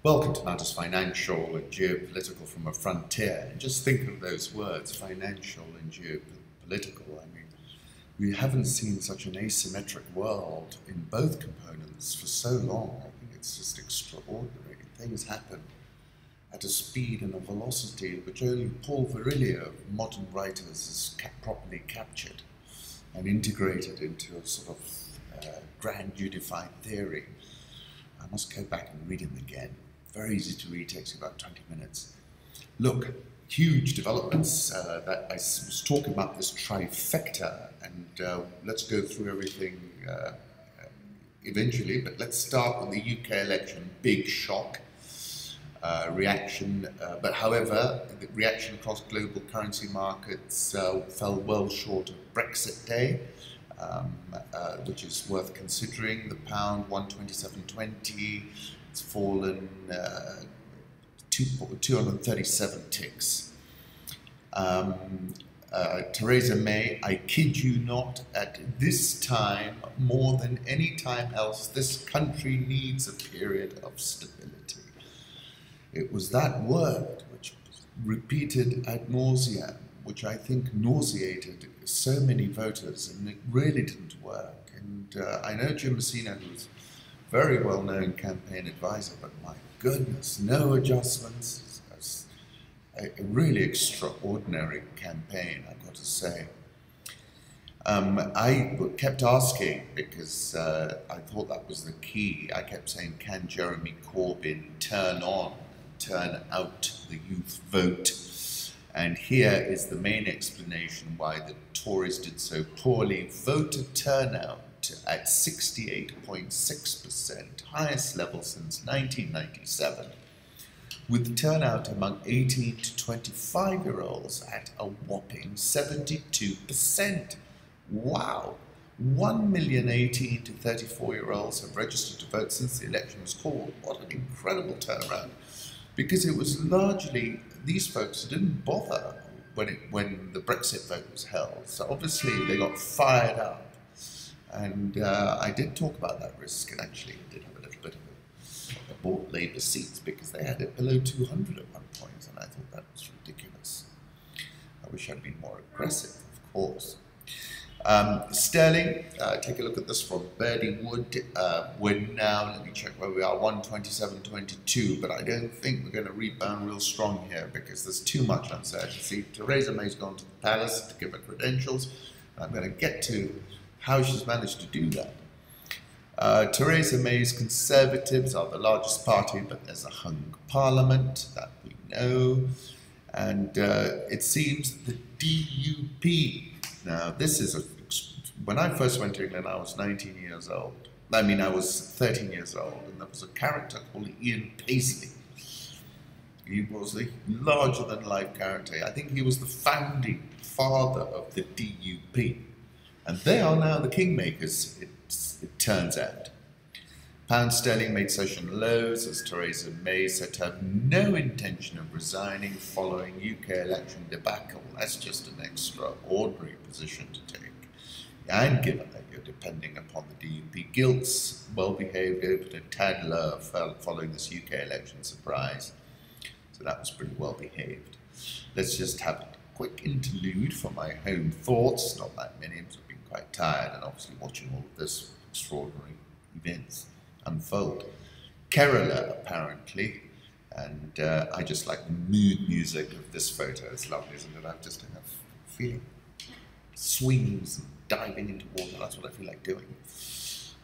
Welcome to Matters Financial and Geopolitical from a Frontier. And just think of those words, financial and geopolitical. I mean, we haven't seen such an asymmetric world in both components for so long. I think it's just extraordinary. Things happen at a speed and a velocity which only Paul Virilio of modern writers has properly captured and integrated into a sort of grand unified theory. I must go back and read him again. Very easy to read, takes about 20 minutes. Look, huge developments that I was talking about this trifecta, and let's go through everything eventually, but let's start with the UK election. Big shock, reaction, but however, the reaction across global currency markets fell well short of Brexit Day. Which is worth considering. The pound 127.20, it's fallen 237 ticks. Theresa May, I kid you not, at this time, more than any time else, this country needs a period of stability. It was that word which was repeated ad nauseam, which I think nauseated so many voters, and it really didn't work. And I know Jim Messina, who's a very well-known campaign advisor, but my goodness, no adjustments. It's a really extraordinary campaign, I've got to say. I kept asking, because I thought that was the key. I kept saying, can Jeremy Corbyn turn on, turn out the youth vote? And here is the main explanation why the Tories did so poorly. Voter turnout at 68.6%, highest level since 1997, with turnout among 18 to 25-year-olds at a whopping 72%. Wow! 1 million 18 to 34-year-olds have registered to vote since the election was called. What an incredible turnaround. Because it was largely these folks who didn't bother when the Brexit vote was held. So obviously they got fired up. And I did talk about that risk, and actually did have a little bit of a bought Labour seats because they had it below 200 at one point, and I thought that was ridiculous. I wish I'd been more aggressive, of course. Sterling, take a look at this from Birdie Wood. We're now, let me check where we are, 127.22, but I don't think we're going to rebound real strong here because there's too much uncertainty. Theresa May's gone to the palace to give her credentials. I'm going to get to how she's managed to do that. Theresa May's Conservatives are the largest party, but there's a hung parliament, that we know. And it seems the DUP. Now, this is when I first went to England, I was 19 years old. I mean, I was 13 years old, and there was a character called Ian Paisley. He was a larger-than-life character. I think he was the founding father of the DUP. And they are now the kingmakers, it turns out. Pound sterling made session lows as Theresa May said to have no intention of resigning following UK election debacle. That's just an extraordinary position to take. And given that you're depending upon the DUP, Gilts, well-behaved, opened a tad lower following this UK election surprise. So that was pretty well-behaved. Let's just have a quick interlude for my home thoughts. Not that many, because I've been quite tired and obviously watching all of this extraordinary events unfold. Kerala, apparently, and I just like the mood music of this photo. It's lovely, isn't it? I've just enough feeling swings and diving into water. That's what I feel like doing.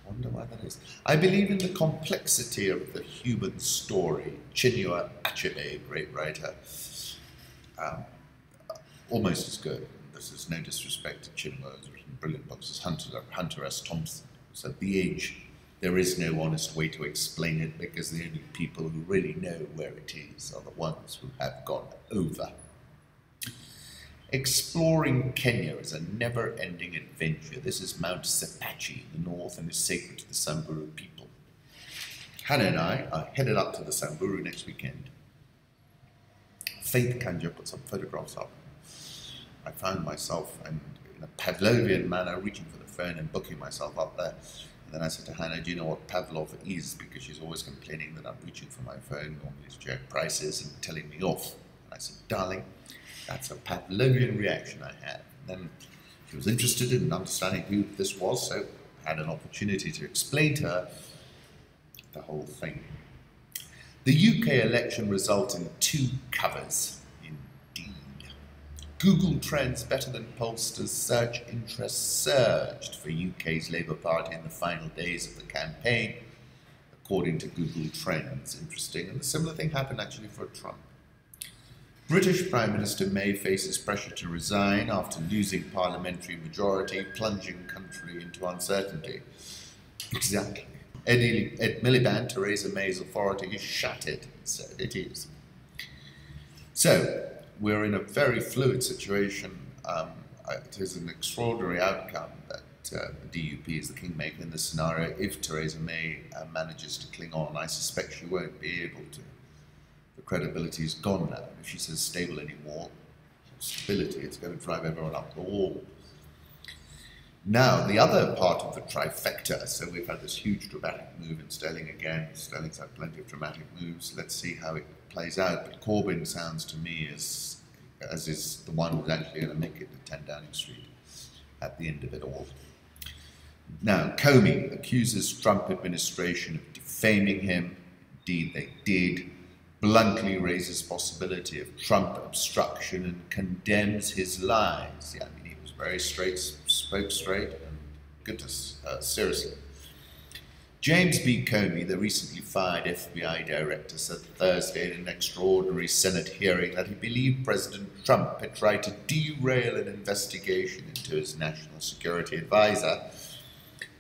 Wonder why that is. I believe in the complexity of the human story. Chinua Achebe, great writer, almost as good. This is no disrespect to Chinua, who's written brilliant books as Hunter S. Thompson. So at the age, there is no honest way to explain it because the only people who really know where it is are the ones who have gone over. Exploring Kenya is a never-ending adventure. This is Mount Sepachi in the north and is sacred to the Samburu people. Hannah and I are headed up to the Samburu next weekend. Faith Kanja put some photographs up. I found myself, and in a Pavlovian manner, reaching for the phone and booking myself up there. And then I said to Hannah, do you know what Pavlov is? Because she's always complaining that I'm reaching for my phone, normally to check prices and telling me off. And I said, darling, that's a Pavlovian reaction I have. And then she was interested in understanding who this was, so I had an opportunity to explain to her the whole thing. The UK election result in 2 covers. Google Trends better than pollsters' search interest surged for UK's Labour Party in the final days of the campaign, according to Google Trends. Interesting. And a similar thing happened actually for Trump. British Prime Minister May faces pressure to resign after losing parliamentary majority, plunging country into uncertainty. Exactly. Ed Miliband, Theresa May's authority is shattered, he said. It is. So, we're in a very fluid situation. It is an extraordinary outcome that the DUP is the kingmaker in this scenario. If Theresa May manages to cling on, I suspect she won't be able to. The credibility is gone now. If she says stable anymore, stability, it's going to drive everyone up the wall. Now, the other part of the trifecta, so we've had this huge dramatic move in Sterling again. Sterling's had plenty of dramatic moves. Let's see how it plays out. But Corbyn sounds to me as is the one who's actually going to make it to 10 Downing Street at the end of it all. Now, Comey accuses Trump administration of defaming him. Indeed, they did. Bluntly raises possibility of Trump obstruction and condemns his lies. Yeah, I mean, he was very straight, spoke straight, and goodness, seriously. James B. Comey, the recently fired FBI director, said Thursday in an extraordinary Senate hearing that he believed President Trump had tried to derail an investigation into his national security advisor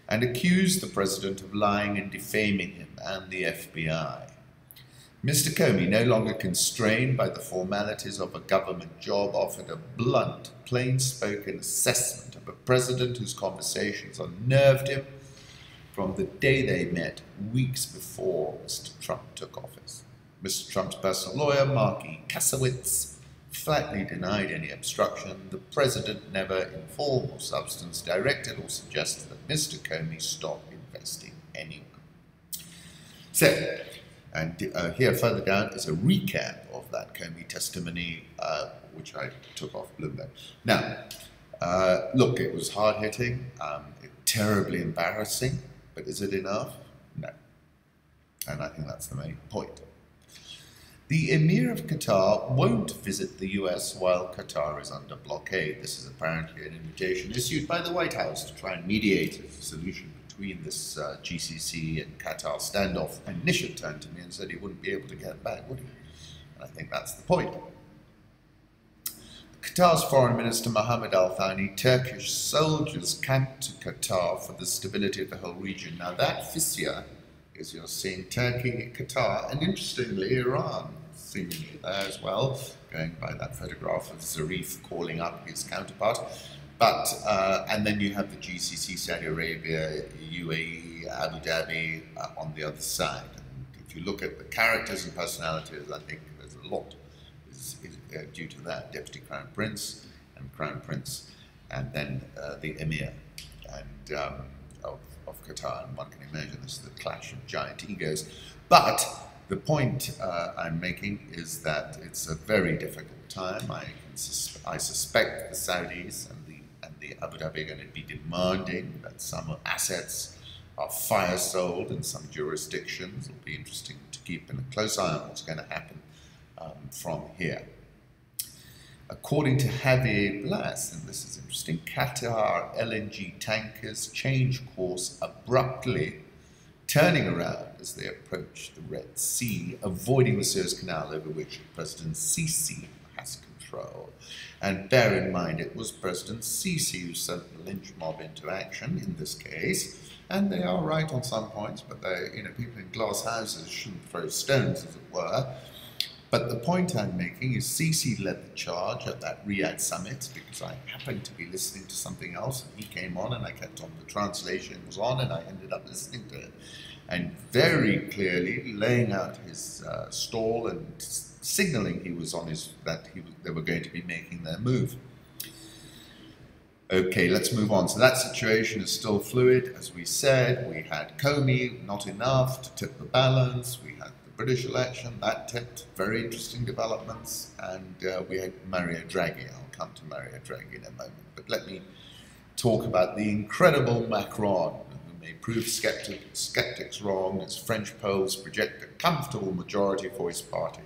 and accused the president of lying and defaming him and the FBI. Mr. Comey, no longer constrained by the formalities of a government job, offered a blunt, plain-spoken assessment of a president whose conversations unnerved him from the day they met weeks before Mr. Trump took office. Mr. Trump's personal lawyer, Mark E. Kasowitz, flatly denied any obstruction. The president never in form or substance directed or suggested that Mr. Comey stop investing anyone. So, and here further down is a recap of that Comey testimony, which I took off Bloomberg. Now, look, it was hard-hitting, terribly embarrassing, but is it enough? No. And I think that's the main point. The Emir of Qatar won't visit the US while Qatar is under blockade. This is apparently an invitation issued by the White House to try and mediate a solution between this GCC and Qatar standoff. And Nishat turned to me and said he wouldn't be able to get back, would he? And I think that's the point. Qatar's Foreign Minister Mohammed Al Thani, Turkish soldiers camped to Qatar for the stability of the whole region. Now that fissure, as you're seeing, Turkey, Qatar, and interestingly Iran seemingly there as well, going by that photograph of Zarif calling up his counterpart. But, and then you have the GCC, Saudi Arabia, UAE, Abu Dhabi on the other side. And if you look at the characters and personalities, I think there's a lot is due to that. Deputy Crown Prince, and then the Emir and of Qatar. And one can imagine this is the clash of giant egos. But the point I'm making is that it's a very difficult time. I suspect the Saudis and the Abu Dhabi are going to be demanding that some assets are fire sold in some jurisdictions. It'll be interesting to keep a close eye on what's going to happen from here. According to Javier Blas, and this is interesting, Qatar LNG tankers change course abruptly, turning around as they approach the Red Sea, avoiding the Suez Canal over which President Sisi has control. And bear in mind, it was President Sisi who sent the lynch mob into action in this case, and they are right on some points, but they, people in glass houses shouldn't throw stones, as it were. But the point I'm making is Sisi led the charge at that Riyadh summit, because I happened to be listening to something else, and he came on, and I kept on, the translation was on, and I ended up listening to it. And very clearly laying out his stall and signaling he was on they were going to be making their move. Okay, let's move on. So that situation is still fluid. As we said, we had Comey, not enough to tip the balance. We had the British election, that tipped, very interesting developments. And we had Mario Draghi. I'll come to Mario Draghi in a moment. But let me talk about the incredible Macron, who may prove skeptics wrong as French polls project a comfortable majority for his party.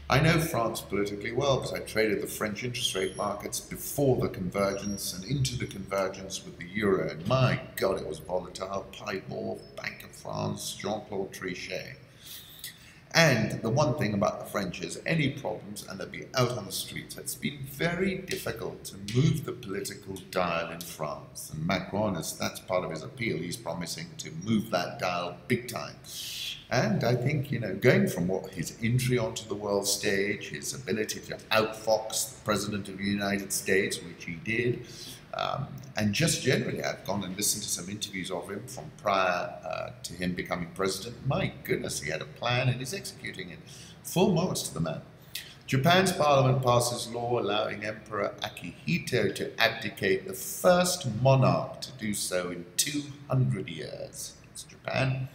I know France politically well because I traded the French interest rate markets before the convergence and into the convergence with the euro. And my God, it was volatile. Pibor, Bank of France, Jean-Claude Trichet. And the one thing about the French is any problems and they'll be out on the streets. It's been very difficult to move the political dial in France. And Macron, that's part of his appeal. He's promising to move that dial big time. And I think, going from his entry onto the world stage, his ability to outfox the President of the United States, which he did, and just generally, I've gone and listened to some interviews of him from prior to him becoming president. My goodness, he had a plan and he's executing it. Full marks to the man. Japan's parliament passes law allowing Emperor Akihito to abdicate, the first monarch to do so in 200 years. It's Japan.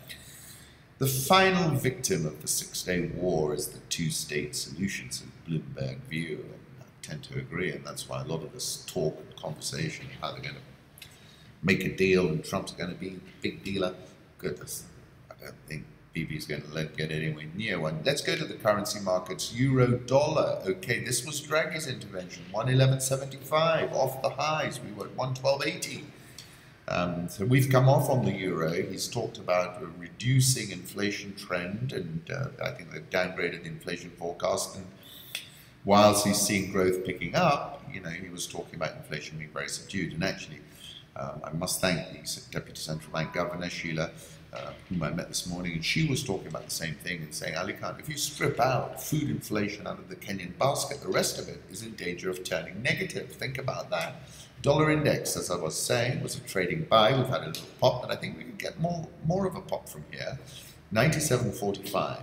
The final victim of the Six-Day War is the two-state solution, says Bloomberg View, and I tend to agree, and that's why a lot of this talk and conversation of how they're going to make a deal and Trump's going to be a big dealer. Goodness, I don't think Bibi's going to get anywhere near one. Let's go to the currency markets. Euro dollar. Okay, this was Draghi's intervention. 111.75 off the highs. We were at 112.80. So we've come off on the euro. He's talked about a reducing inflation trend, and I think they've downgraded the inflation forecast. And whilst he's seeing growth picking up, he was talking about inflation being very subdued. And actually, I must thank the Deputy Central Bank Governor, Sheila, whom I met this morning, and she was talking about the same thing and saying, Ali Khan, if you strip out food inflation out of the Kenyan basket, the rest of it is in danger of turning negative. Think about that. Dollar index, as I was saying, was a trading buy. We've had a little pop, but I think we could get more of a pop from here. 97.45.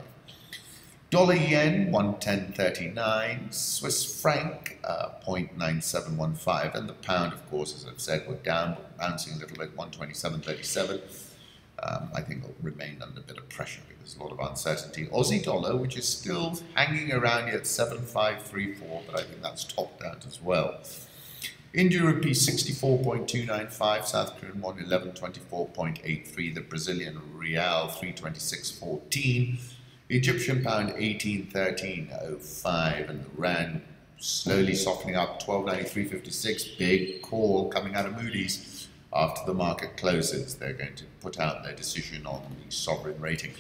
Dollar yen, 110.39. Swiss franc, 0.9715. And the pound, of course, as I've said, we're down, bouncing a little bit, 127.37. I think it'll remain under a bit of pressure because there's a lot of uncertainty. Aussie dollar, which is still hanging around here at 7.534, but I think that's topped out as well. India rupee 64.295, South Korean won 1124.83, the Brazilian real 326.14, Egyptian pound 1813.05, and the rand slowly softening up 1293.56. Big call coming out of Moody's after the market closes. They're going to put out their decision on the sovereign rating.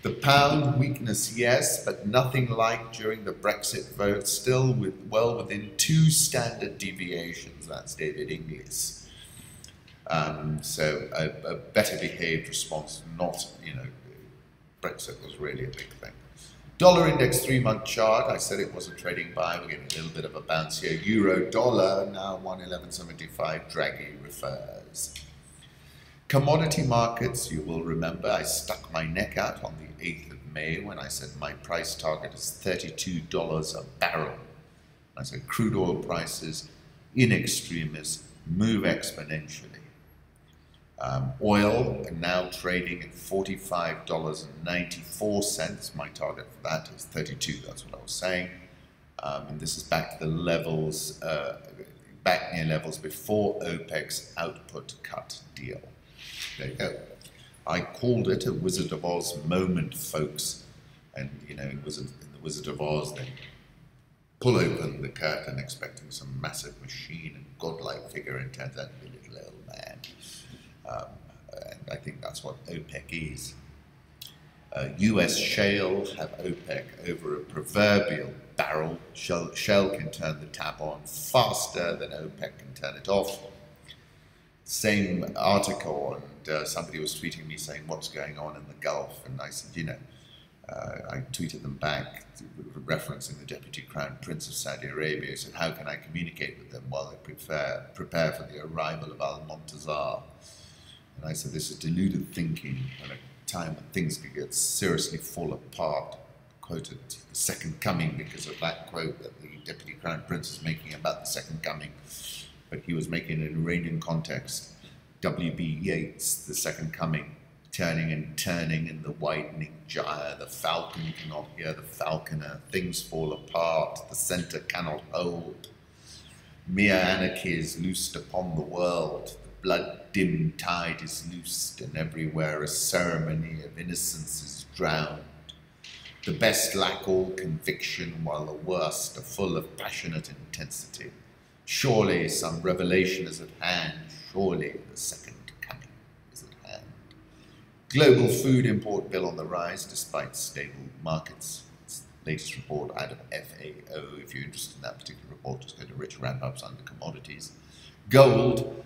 The pound weakness, yes, but nothing like during the Brexit vote, still well within 2 standard deviations. That's David Inglis. So a better behaved response, not, Brexit was really a big thing. Dollar index 3-month chart, I said it was a trading buy. We're getting a little bit of a bounce here. Euro dollar, now 111.75, Draghi refers. Commodity markets, you will remember I stuck my neck out on the 8th of May when I said my price target is $32 a barrel. I said crude oil prices in extremis move exponentially. Oil now trading at $45.94. My target for that is 32. That's what I was saying. And this is back to the levels, back near levels before OPEC's output cut deal. There you go. I called it a Wizard of Oz moment, folks. And, in the Wizard of Oz, they pull open the curtain expecting some massive machine and godlike figure, and turns out to be a little old man. And I think that's what OPEC is. US shale have OPEC over a proverbial barrel. Shell can turn the tap on faster than OPEC can turn it off. Same article, and somebody was tweeting me saying, what's going on in the Gulf? And I said, I tweeted them back, referencing the Deputy Crown Prince of Saudi Arabia. I said, how can I communicate with them while they prepare for the arrival of Al-Montazar? And I said, this is deluded thinking at a time when things could get seriously fall apart. Quoted the second coming because of that quote that the Deputy Crown Prince is making about the second coming. but he was making an Iranian context. W.B. Yeats, The Second Coming, turning and turning in the widening gyre, the falcon you cannot hear, the falconer, things fall apart, the centre cannot hold. Mere anarchy is loosed upon the world, the blood-dimmed tide is loosed, and everywhere a ceremony of innocence is drowned. The best lack all conviction, while the worst are full of passionate intensity. Surely some revelation is at hand, surely the second coming is at hand. Global food import bill on the rise despite stable markets. It's the latest report out of FAO. If you're interested in that particular report, just go to Rich Wrap-Ups under commodities. Gold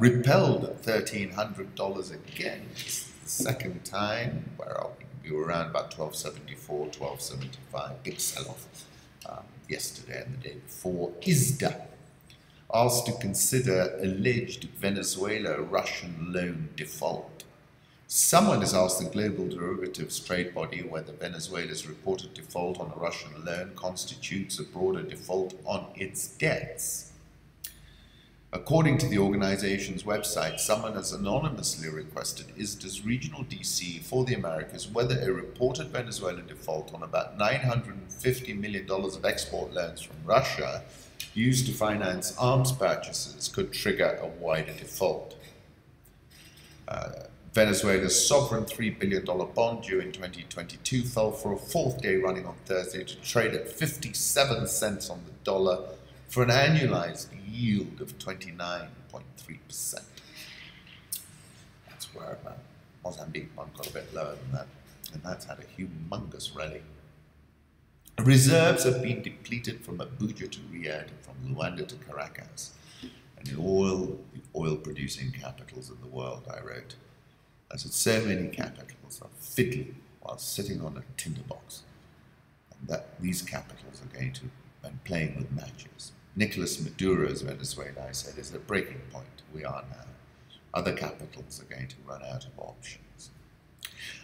repelled at $1,300 again. It's the second time. Where are we? We were around about 1274, 1275. Big sell-off yesterday and the day before. ISDA asked to consider alleged Venezuela-Russian loan default. Someone has asked the Global Derivatives Trade Body whether Venezuela's reported default on a Russian loan constitutes a broader default on its debts. According to the organization's website, someone has anonymously requested ISDA's regional DC for the Americas whether a reported Venezuelan default on about $950 million of export loans from Russia used to finance arms purchases could trigger a wider default. Venezuela's sovereign $3 billion bond due in 2022 fell for a fourth day running on Thursday to trade at 57 cents on the dollar for an annualized yield of 29.3%. That's where Mozambique one got a bit lower than that, and that's had a humongous rally. Reserves have been depleted from Abuja to Riyadh and from Luanda to Caracas, and in all the oil-producing capitals in the world, I wrote. I said, so many capitals are fiddling while sitting on a tinderbox, and that these capitals are going to be playing with matches. Nicolas Maduro's Venezuela, I said, is at breaking point. We are now. Other capitals are going to run out of options.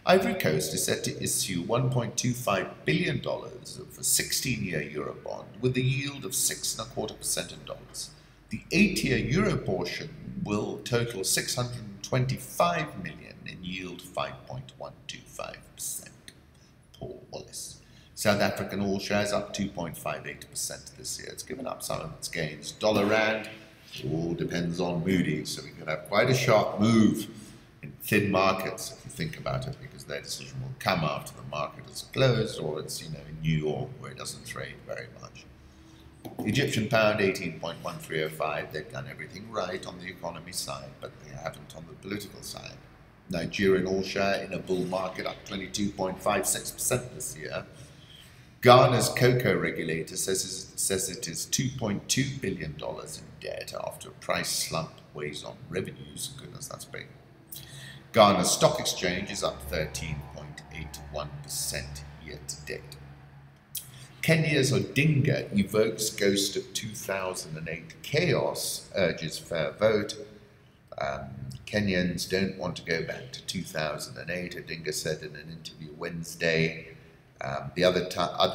Ivory Coast is set to issue $1.25 billion of a 16-year Eurobond with a yield of 6.25% in dollars. The 8-year Euro portion will total $625 million and yield 5.125%. Paul Wallace. South African all shares up 2.58% this year. It's given up some of its gains. Dollar rand, all depends on Moody's, so we could have quite a sharp move in thin markets if you think about it, because their decision will come after the market is closed, or it's in New York where it doesn't trade very much. Egyptian pound 18.1305. They've done everything right on the economy side, but they haven't on the political side. Nigerian all share in a bull market up 22.56% this year. Ghana's cocoa regulator says it is $2.2 billion in debt after a price slump weighs on revenues. Goodness, that's big. Ghana's stock exchange is up 13.81% year to date. Kenya's Odinga evokes ghost of 2008 chaos, urges fair vote. Kenyans don't want to go back to 2008, Odinga said in an interview Wednesday. The other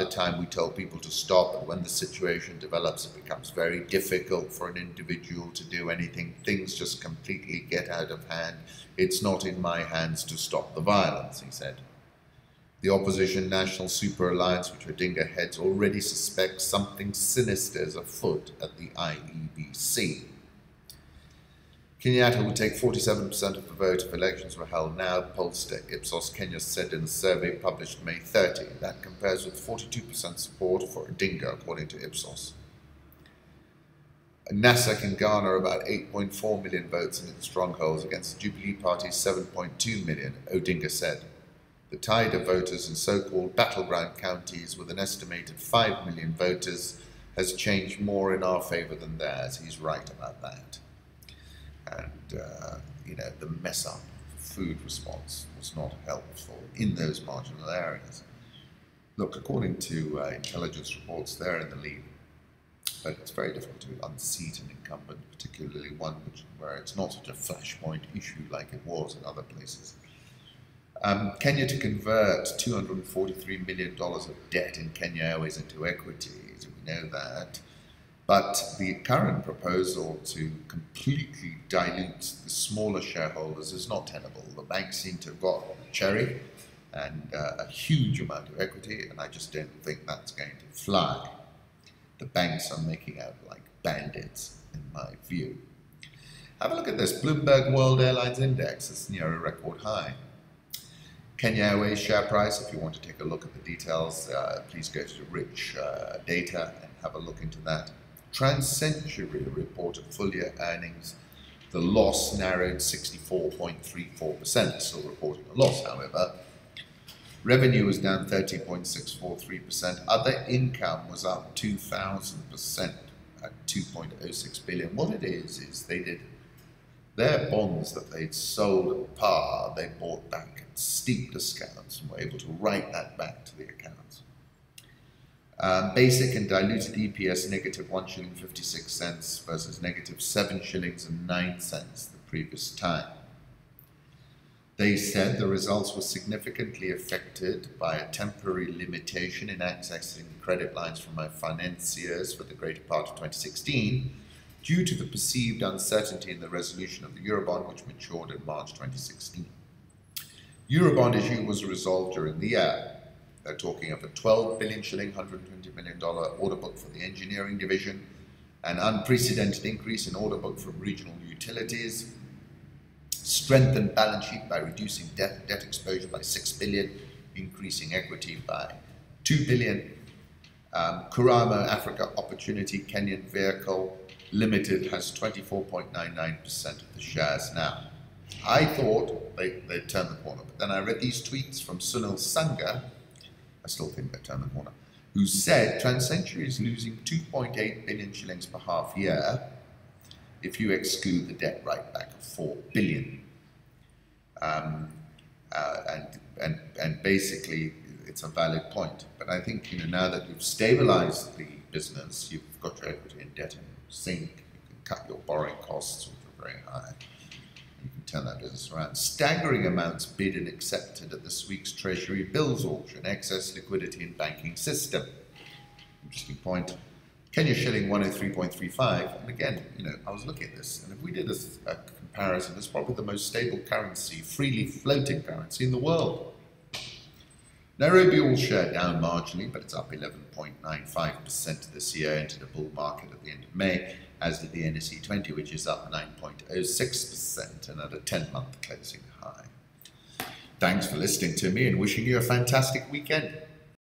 time we told people to stop, and when the situation develops, it becomes very difficult for an individual to do anything. Things just completely get out of hand. It's not in my hands to stop the violence, he said. The opposition National Super Alliance, which Odinga heads, already suspects something sinister is afoot at the IEBC. Kenyatta would take 47% of the vote if elections were held now, pollster Ipsos Kenya said in a survey published May 30. That compares with 42% support for Odinga, according to Ipsos. NASA can garner about 8.4 million votes in its strongholds against the Jubilee Party's 7.2 million, Odinga said. The tide of voters in so-called battleground counties with an estimated 5 million voters has changed more in our favour than theirs. He's right about that. And, the mess up food response was not helpful in those marginal areas. Look, according to intelligence reports, they're in the lead, but it's very difficult to unseat an incumbent, particularly one where it's not such a flashpoint issue like it was in other places. Kenya to convert $243 million of debt in Kenya Airways into equity. We know that. But the current proposal to completely dilute the smaller shareholders is not tenable. The banks seem to have got a cherry and a huge amount of equity, and I just don't think that's going to fly. The banks are making out like bandits, in my view. Have a look at this. Bloomberg World Airlines Index is near a record high. Kenya Airways share price, if you want to take a look at the details, please go to Rich Data and have a look into that. TransCentury reported full-year earnings. The loss narrowed 64.34%, still reporting a loss, however. Revenue was down 30.643%. Other income was up 2,000% at 2.06 billion. What it is they did their bonds that they'd sold at par, they bought back at steep discounts and were able to write that back to the accounts. Basic and diluted EPS negative 1 shilling 56 cents versus negative 7 shillings and 9 cents the previous time. They said the results were significantly affected by a temporary limitation in accessing credit lines from our financiers for the greater part of 2016 due to the perceived uncertainty in the resolution of the Eurobond, which matured in March 2016. Eurobond issue was resolved during the year. They're talking of a 12 billion shilling, $120 million order book for the engineering division, an unprecedented increase in order book from regional utilities, strengthened balance sheet by reducing debt exposure by 6 billion, increasing equity by 2 billion. Kurama Africa Opportunity Kenyan Vehicle Limited has 24.99% of the shares now. I thought they'd turn the corner, but then I read these tweets from Sunil Sangha, I still think they turned the corner, who said TransCentury is losing 2.8 billion shillings per half year if you exclude the debt write-back of 4 billion. And basically, it's a valid point. But I think, now that you've stabilized the business, you've got your equity and debt in sync, you can cut your borrowing costs, which are very high. You can turn that business around. Staggering amounts bid and accepted at this week's Treasury bills auction, excess liquidity in banking system. Interesting point. Kenya shilling 103.35, and again, I was looking at this, and if we did a comparison, it's probably the most stable currency, freely floating currency in the world. Nairobi all share down marginally, but it's up 11.95% this year, entered a bull market at the end of May, as did the NSE 20, which is up 9.06% and at a 10-month closing high. Thanks for listening to me and wishing you a fantastic weekend.